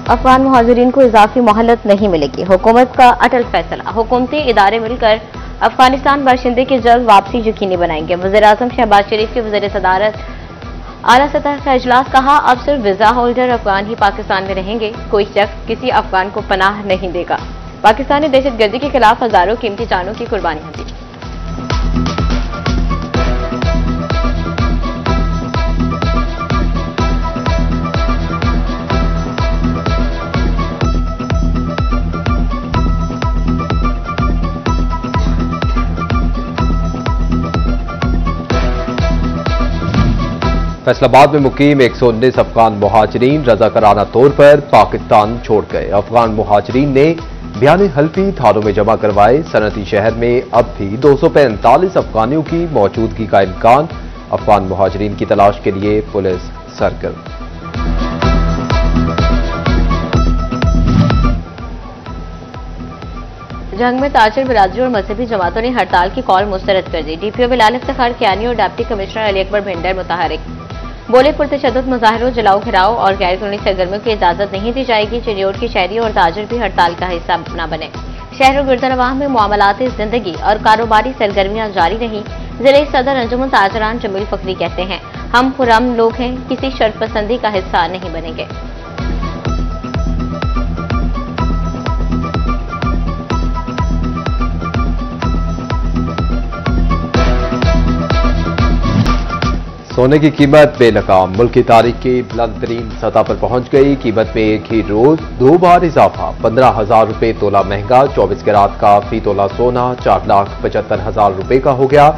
अफगान मुहाजिरीन को इजाफी मोहलत नहीं मिलेगी, हुकूमत का अटल फैसला। हुकूमती इदारे मिलकर अफगानिस्तान बाशिंदे की जल्द वापसी यकीनी बनाएंगे। वज़ीर-ए-आज़म शहबाज शरीफ की वज़ीर सदारत आला सतह का इजलास। कहा, अब सिर्फ वीजा होल्डर अफगान ही पाकिस्तान में रहेंगे, कोई शख्स किसी अफगान को पनाह नहीं देगा। पाकिस्तान ने दहशतगर्दी के खिलाफ हजारों कीमती जानों की कुर्बानियां दी। फैसलाबाद में मुकीम 119 अफगान मुहाजिरीन रजाकाराना तौर पर पाकिस्तान छोड़ गए। अफगान मुहाजिरीन ने बयान हल्फी थानों में जमा करवाए। सनती शहर में अब भी 245 अफगानियों की मौजूदगी का इम्कान। अफगान मुहाजिरीन की तलाश के लिए पुलिस सरगर्म। जंग में ताजिर बिरादरी और मजहबी जमातों ने हड़ताल की कॉल मुस्तरद कर दी। डीपीओ बिलाल इफ्तिखार कियानी और डिप्टी कमिश्नर अली अकबर भिंडर मुतहरिक बोले, पुरतशद्दुद मुजाहरों, जलाओ घिराव और गैर कानूनी सरगर्मियों की इजाजत नहीं दी जाएगी। चिड़ियोट की शहरी और ताजिर भी हड़ताल का हिस्सा न बने। शहर और गिरदनवाह में मामलाती जिंदगी और कारोबारी सरगर्मियां जारी रही। जिले सदर अंजुमन ताजरान जमील फकरी कहते हैं, हम खुर्रम लोग हैं, किसी शर्त पसंदी का हिस्सा नहीं बनेंगे। सोने की कीमत बेनकाम मुल्क की तारीख की बुलंद तरीन सतह पर पहुंच गई। कीमत में एक ही रोज 2 बार इजाफा। 15,000 रुपए तोला महंगा। 24 कैरात का फी तोला सोना 4,75,000 रुपए का हो गया।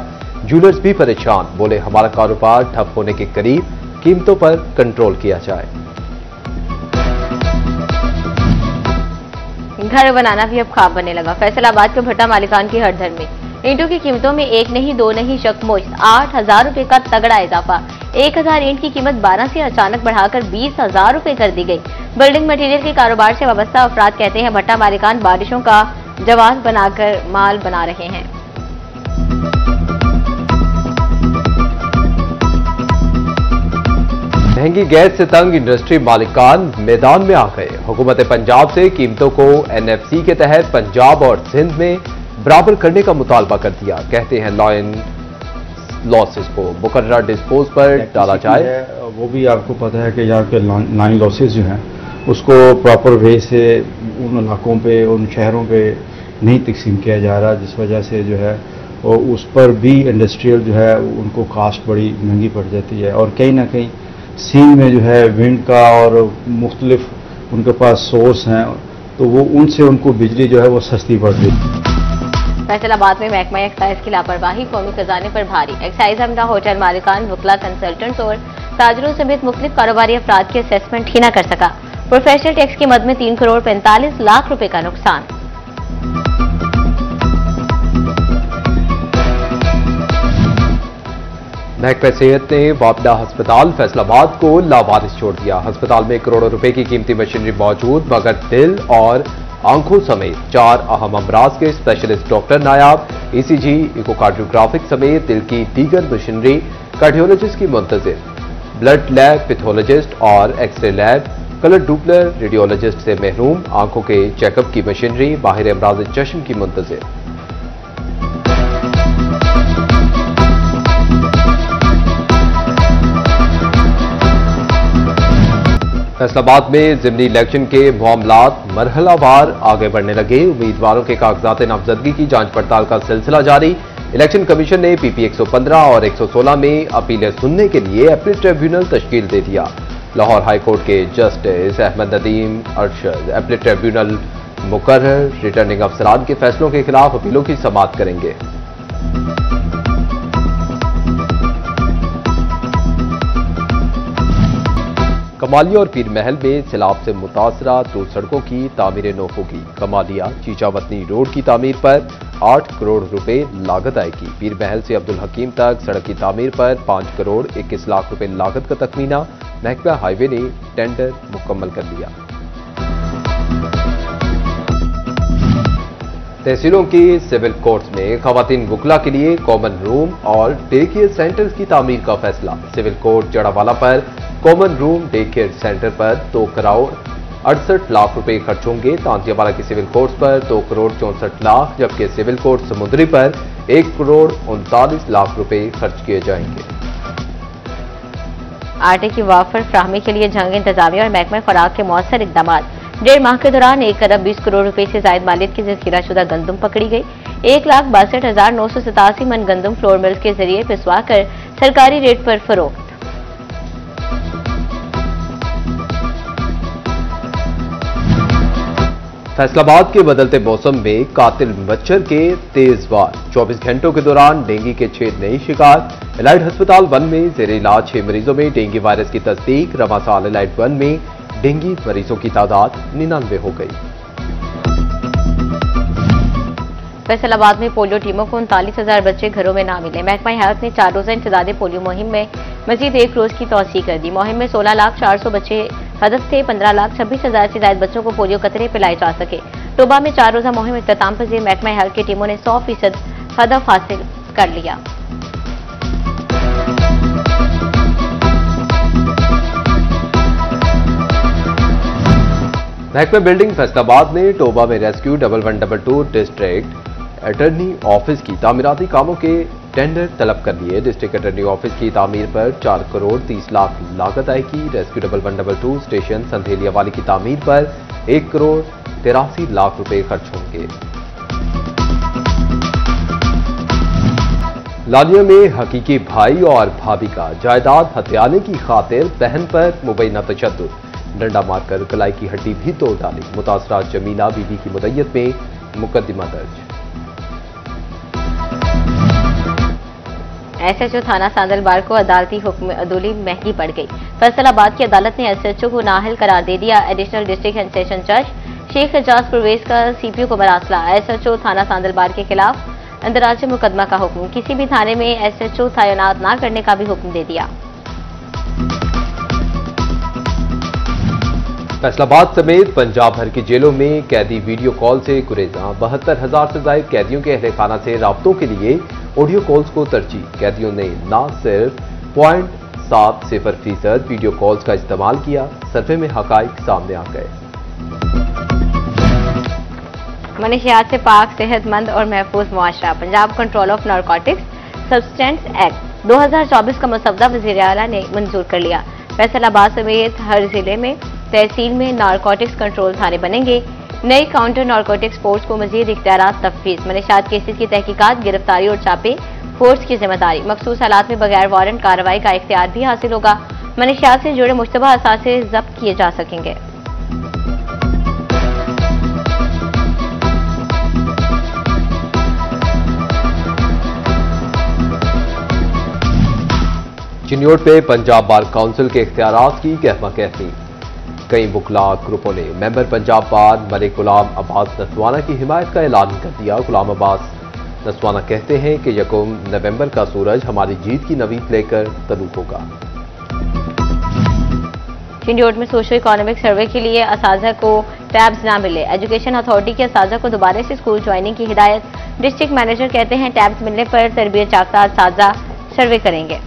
ज्वेलर्स भी परेशान, बोले हमारा कारोबार ठप होने के करीब, कीमतों पर कंट्रोल किया जाए। घर बनाना भी अब ख्वाब बनने लगा। फैसलाबाद के भट्टा मालिकान की हड़धर में ईंटों की कीमतों में 1 नहीं 2 नहीं शकमुश्त 8,000 रुपए का तगड़ा इजाफा। 1,000 ईंट की कीमत 12 से अचानक बढ़ाकर 20,000 रुपए कर दी गई। बिल्डिंग मटेरियल के कारोबार से वाबस्ता अफराद कहते हैं, भट्टा मालिकान बारिशों का जवाब बनाकर माल बना रहे हैं। महंगी गैस से तंग इंडस्ट्री मालिकान मैदान में आ गए। हुकूमत पंजाब से कीमतों को एनएफसी के तहत पंजाब और सिंध में बराबर करने का मुतालबा कर दिया। कहते हैं लाइन लॉसेस को मुकर्रर डिस्पोज पर डाला जाए। वो भी आपको पता है कि यहाँ के लाइन लॉसेस जो हैं उसको प्रॉपर वे से उन इलाकों पे, उन शहरों पे नहीं तकसीम किया जा रहा, जिस वजह से जो है और उस पर भी इंडस्ट्रियल जो है उनको कास्ट बड़ी महंगी पड़ जाती है। और कहीं ना कहीं सीन में जो है विंड का और मुख्तलिफ उनके पास सोर्स हैं, तो वो उनसे उनको बिजली जो है वो सस्ती पड़ती है। फैसलाबाद में महकमा एक्साइज की लापरवाही कौमी खजाने पर भारी। एक्साइज अमला होटल मालिकान, वकला, कंसल्टेंट्स और ताजरों समेत मुख्तलिफ कारोबारी अफराद की असेसमेंट ही न कर सका। प्रोफेशनल टैक्स की मद में 3 करोड़ 45 लाख रुपए का नुकसान। महकमा सेहत ने वापडा अस्पताल फैसलाबाद को लावारिस छोड़ दिया। अस्पताल में करोड़ों रुपए की कीमती मशीनरी मौजूद, मगर दिल और आंखों समेत 4 अहम अमराज के स्पेशलिस्ट डॉक्टर नायाब। ईसीजी, इकोकार्डियोग्राफिक समेत दिल की दीगर मशीनरी, कार्डियोलॉजिस्ट की मुंतजिर, ब्लड लैब, पैथोलॉजिस्ट और एक्सरे लैब, कलर डुपलर रेडियोलॉजिस्ट से महरूम। आंखों के चेकअप की मशीनरी, बाहिर अमराज चश्म की मुंतजिर। फैसलाबाद में ज़िमनी इलेक्शन के मामलात मरहलावार आगे बढ़ने लगे। उम्मीदवारों के कागजात नामजदगी की जांच पड़ताल का सिलसिला जारी। इलेक्शन कमीशन ने पीपी 115 और 116 में अपीलें सुनने के लिए अपील ट्रिब्यूनल तश्कील दे दिया। लाहौर हाई कोर्ट के justice Ahmad Nadeem Arshad appeal tribunal मुकर्रर रिटर्निंग अफसरान के फैसलों के खिलाफ अपीलों की समाअत करेंगे। कमालिया और पीर महल में सैलाब से मुतासरा 2 सड़कों की तामीर नौ होगी। कमालिया चीचावतनी रोड की तामीर पर 8 करोड़ रुपए लागत आएगी। पीर महल से अब्दुल हकीम तक सड़क की तामीर पर 5 करोड़ 21 लाख रुपए लागत का तखमीना। महकमा हाईवे ने टेंडर मुकम्मल कर लिया। तहसीलों की सिविल कोर्ट्स में खवातीन वकला के लिए कॉमन रूम और डे केयर सेंटर्स की तामीर का फैसला। सिविल कोर्ट जड़ावाला पर common room day care centre पर 2 करोड़ 68 लाख रुपए खर्च होंगे। तांतियावाला की सिविल कोर्ट्स पर 2 करोड़ 64 लाख, जबकि सिविल कोर्ट समुद्री पर 1 करोड़ 39 लाख रुपए खर्च किए जाएंगे। आटे की वाफर फ्राहमी के लिए जंग इंतजामिया और महकमा खुराक के मौसर इकदाम। 1.5 माह के दौरान 1 अरब 20 करोड़ रुपए से जायद मालियत की जखीराशुदा गंदम पकड़ी गई। 1,62,987 मन गंदम फ्लोर मिल्स के जरिए पिसवा कर सरकारी रेट पर फरोख्त। फैसलाबाद के बदलते मौसम में कातिल मच्छर के तेज वार। 24 घंटों के दौरान डेंगू के 6 नए शिकार। एलाइड अस्पताल 1 में जेर इलाज 6 मरीजों में डेंगू वायरस की तस्दीक। रवासाल एलाइड 1 में डेंगू मरीजों की तादाद 99 हो गई। फैसलाबाद में पोलियो टीमों को 39,000 बच्चे घरों में ना मिले। महकमा हेल्थ ने 4 रोजा इंसदादे पोलियो मुहिम में मजीद 1 रोज की तौसीह कर दी। मुहिम में 16,400 बच्चे हदफ थे। 15,26,000 से ज्यादा बच्चों को पोलियो कतरे पिलाए जा सके। टोबा में 4 रोजा मुहिम इख्तिताम पजीर। महकमा हेल्थ की टीमों ने 100% हदफ हासिल कर लिया। महकमा बिल्डिंग फैसलाबाद ने टोबा में रेस्क्यू 1122 डिस्ट्रिक्ट अटर्नी ऑफिस की तामीराती कामों के टेंडर तलब कर लिए। डिस्ट्रिक्ट अटर्नी ऑफिस की तामीर पर 4 करोड़ 30 लाख लागत आएगी। रेस्क्यू 1122 स्टेशन संधेलिया वाली की तामीर पर 1 करोड़ 83 लाख रुपए खर्च होंगे। लालिया में हकीकी भाई और भाभी का जायदाद हथियाने की खातिर बहन पर मुबैना तशद्दुद। डंडा मारकर कलाई की हड्डी भी तोड़ डाली। मुतासरा जमीला बीबी की मुद्दत में मुकदमा दर्ज। एसएचओ थाना सांदलबार को अदालती हुक्म अदूली महंगी पड़ गई। फैसलाबाद की अदालत ने एसएचओ को नाअहल करार दे दिया। एडिशनल डिस्ट्रिक्ट एंड सेशन जज शेख एजाज परवेज का सीपीओ को मरासला। एसएचओ थाना सांदलबार के खिलाफ अंदराज मुकदमा का हुक्म। किसी भी थाने में एसएचओ तैनात न करने का भी हुक्म दे दिया। फैसलाबाद समेत पंजाब भर की जेलों में कैदी वीडियो कॉल से गुरेजा। 72,000 से ज्यादा कैदियों के अहले खाना से राब्तों के लिए ऑडियो कॉल्स को तरजीह। कैदियों ने न सिर्फ 0.70% वीडियो कॉल्स का इस्तेमाल किया, सर्वे में हकाइक सामने आ गए। मनशियात से पाक, सेहतमंद और महफूज मुआशरा। Punjab control of narcotics substance act 2024 का मसौदा वज़ीर आला ने मंजूर कर लिया। फैसलाबाद समेत हर जिले में तहसील में नारकोटिक्स कंट्रोल थाने बनेंगे। नई काउंटर नारकोटिक्स फोर्स को मजीद इख्तियारात तफवीज़। मनशियात केसेस की तहकीकात, गिरफ्तारी और छापे फोर्स की जिम्मेदारी। मखसूस हालात में बगैर वारंट कार्रवाई का इख्तियार भी हासिल होगा। मनशियात से जुड़े मुश्तबा असासे जब्त किए जा सकेंगे। चिन्योट पे पंजाब बार काउंसिल के इख्तियारात की कहमा कहमी। कई बुकला ग्रुपों ने मेंबर पंजाब बार मलिक गुलाम अब्बास नसवाना की हिमायत का ऐलान कर दिया। गुलाम अब्बास नसवाना कहते हैं कि 1 नवंबर का सूरज हमारी जीत की नवीद लेकर तलू होगा। चिन्योट में सोशो इकोनॉमिक सर्वे के लिए असाजा को टैब्स ना मिले। एजुकेशन अथॉरिटी के असाजा को दोबारा से स्कूल ज्वाइनिंग की हिदायत। डिस्ट्रिक्ट मैनेजर कहते हैं टैब्स मिलने पर तरबियत याफ्ता असाजा सर्वे करेंगे।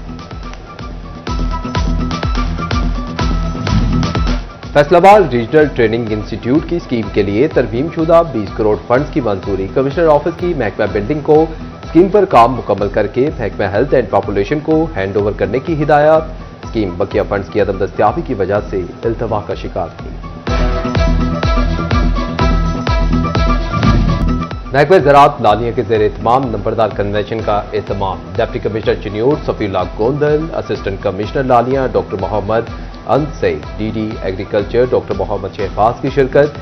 फैसलाबाद रीजनल ट्रेनिंग इंस्टीट्यूट की स्कीम के लिए तरमीमशुदा 20 करोड़ फंड्स की मंजूरी। कमिश्नर ऑफिस की महकमा बिल्डिंग को स्कीम पर काम मुकम्मल करके महकमा हेल्थ एंड पॉपुलेशन को हैंड ओवर करने की हिदायत। स्कीम बकिया फंड्स की अदम दस्तियाबी की वजह से इल्तवा का शिकार थी। महकमा ज़राअत लालिया के ज़ेर एहतमाम नंबरदार कन्वेंशन का एहतमाम। Deputy commissioner Chiniot Safiullah Gondal, assistant commissioner Lalia doctor Mohammad Ansaid, DD agriculture doctor Mohammad Shahbaz की शिरकत।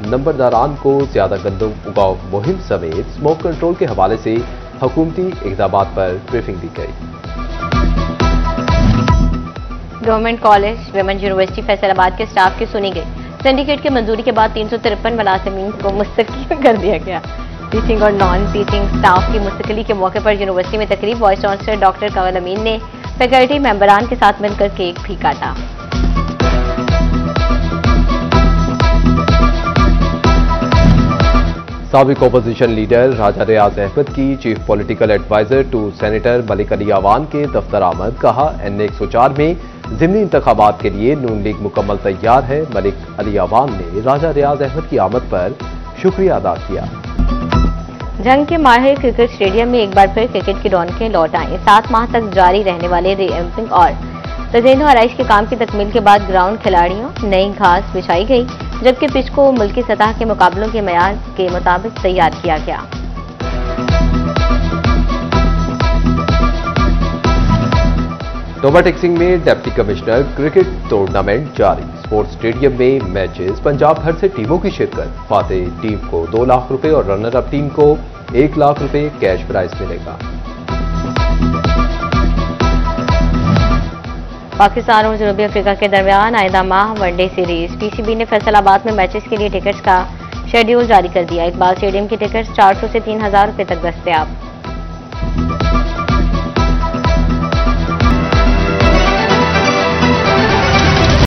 नंबरदारान को ज्यादा गंदम उगाव मुहिम समेत स्मोक कंट्रोल के हवाले से हुकूमती इक़दामात पर ब्रीफिंग दी गई। Government college women university Faisalabad के स्टाफ की सुनी गई। सिंडिकेट की मंजूरी के बाद 353 मुलाजिमीन को मुस्तकिल कर दिया गया। टीचिंग और नॉन टीचिंग स्टाफ की मुस्तकिली के मौके पर यूनिवर्सिटी में तकरीब। वाइस चांसलर डॉक्टर कमल अमीन ने फैकल्टी मेंबरान के साथ मिलकर केक भी काटा। साबिक ओपोजिशन लीडर राजा रियाज अहमद की chief political adviser to senator Malik Ali Awan के दफ्तर आमद। कहा NA 104 में ज़िमनी इंतखाबात के लिए नून लीग मुकम्मल तैयार है। मलिक अली अवान ने राजा रियाज अहमद की आमद पर शुक्रिया अदा किया। जंग के माहिर क्रिकेट स्टेडियम में एक बार फिर क्रिकेट की रौनकें लौट आईं। 7 माह तक जारी रहने वाले रीएम्पिंग और तज़ीन आराइश के काम की तकमील के बाद ग्राउंड खिलाड़ियों नई घास बिछाई गई, जबकि पिच को मुल्की सतह के मुकाबलों के मयार के मुताबिक तैयार किया गया। तोबा टेक्सिंग में डिप्टी कमिश्नर क्रिकेट टूर्नामेंट जारी। स्पोर्ट्स स्टेडियम में मैचेस। पंजाब भर से टीमों की शिरकत। फातेह टीम को 2 लाख रुपए और रनर अप टीम को 1 लाख रुपए कैश प्राइज मिलेगा। पाकिस्तान और जनूबी अफ्रीका के दरमियान आइंदा माह वनडे सीरीज। पीसीबी ने फैसलाबाद में मैचेस के लिए टिकट्स का शेड्यूल जारी कर दिया। इकबाल स्टेडियम की टिकट्स 400 से 3000 रुपए तक दस्तयाब।